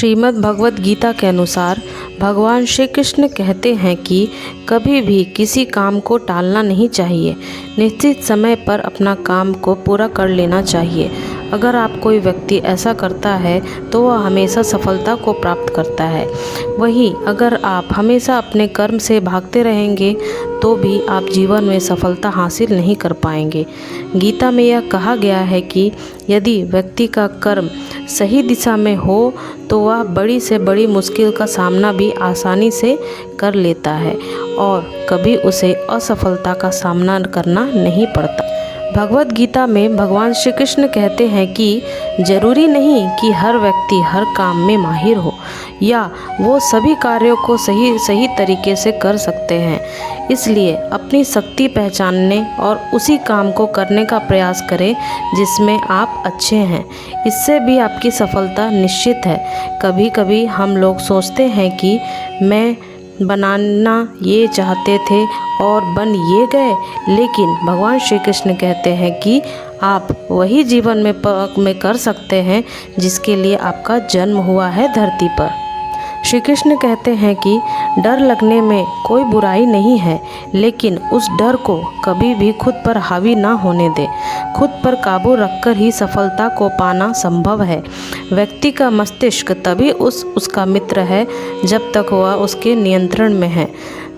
श्रीमद् भगवत गीता के अनुसार भगवान श्री कृष्ण कहते हैं कि कभी भी किसी काम को टालना नहीं चाहिए। निश्चित समय पर अपना काम को पूरा कर लेना चाहिए। अगर आप कोई व्यक्ति ऐसा करता है तो वह हमेशा सफलता को प्राप्त करता है। वहीं अगर आप हमेशा अपने कर्म से भागते रहेंगे तो भी आप जीवन में सफलता हासिल नहीं कर पाएंगे। गीता में यह कहा गया है कि यदि व्यक्ति का कर्म सही दिशा में हो तो वह बड़ी से बड़ी मुश्किल का सामना भी आसानी से कर लेता है और कभी उसे असफलता का सामना करना नहीं पड़ता। भगवत गीता में भगवान श्री कृष्ण कहते हैं कि जरूरी नहीं कि हर व्यक्ति हर काम में माहिर हो या वो सभी कार्यों को सही तरीके से कर सकते हैं। इसलिए अपनी शक्ति पहचानने और उसी काम को करने का प्रयास करें जिसमें आप अच्छे हैं। इससे भी आपकी सफलता निश्चित है। कभी कभी हम लोग सोचते हैं कि मैं बनाना ये चाहते थे और बन ये गए, लेकिन भगवान श्री कृष्ण कहते हैं कि आप वही जीवन में कर सकते हैं जिसके लिए आपका जन्म हुआ है धरती पर। श्री कृष्ण कहते हैं कि डर लगने में कोई बुराई नहीं है, लेकिन उस डर को कभी भी खुद पर हावी ना होने दें। खुद पर काबू रखकर ही सफलता को पाना संभव है। व्यक्ति का मस्तिष्क तभी उसका मित्र है जब तक वह उसके नियंत्रण में है।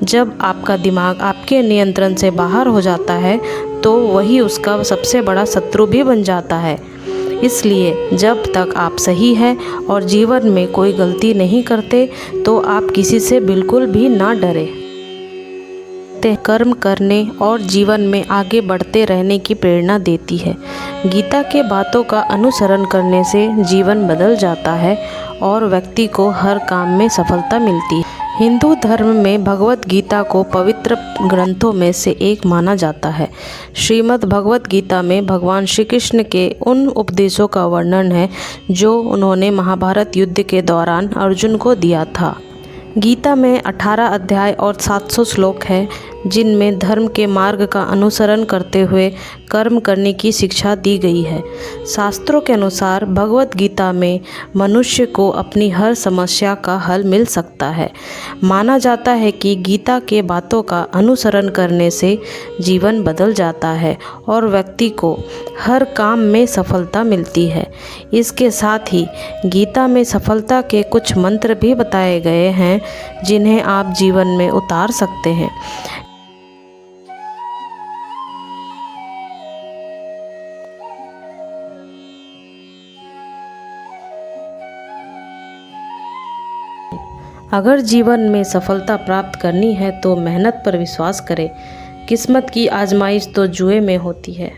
जब आपका दिमाग आपके नियंत्रण से बाहर हो जाता है तो वही उसका सबसे बड़ा शत्रु भी बन जाता है। इसलिए जब तक आप सही हैं और जीवन में कोई गलती नहीं करते तो आप किसी से बिल्कुल भी ना डरें। कर्म करने और जीवन में आगे बढ़ते रहने की प्रेरणा देती है। गीता के बातों का अनुसरण करने से जीवन बदल जाता है और व्यक्ति को हर काम में सफलता मिलती है। हिंदू धर्म में भगवत गीता को पवित्र ग्रंथों में से एक माना जाता है। श्रीमद् भगवत गीता में भगवान श्री कृष्ण के उन उपदेशों का वर्णन है जो उन्होंने महाभारत युद्ध के दौरान अर्जुन को दिया था। गीता में 18 अध्याय और 700 श्लोक हैं जिनमें धर्म के मार्ग का अनुसरण करते हुए कर्म करने की शिक्षा दी गई है। शास्त्रों के अनुसार भगवत गीता में मनुष्य को अपनी हर समस्या का हल मिल सकता है। माना जाता है कि गीता के बातों का अनुसरण करने से जीवन बदल जाता है और व्यक्ति को हर काम में सफलता मिलती है। इसके साथ ही गीता में सफलता के कुछ मंत्र भी बताए गए हैं जिन्हें आप जीवन में उतार सकते हैं। अगर जीवन में सफलता प्राप्त करनी है तो मेहनत पर विश्वास करें। किस्मत की आजमाइश तो जुए में होती है।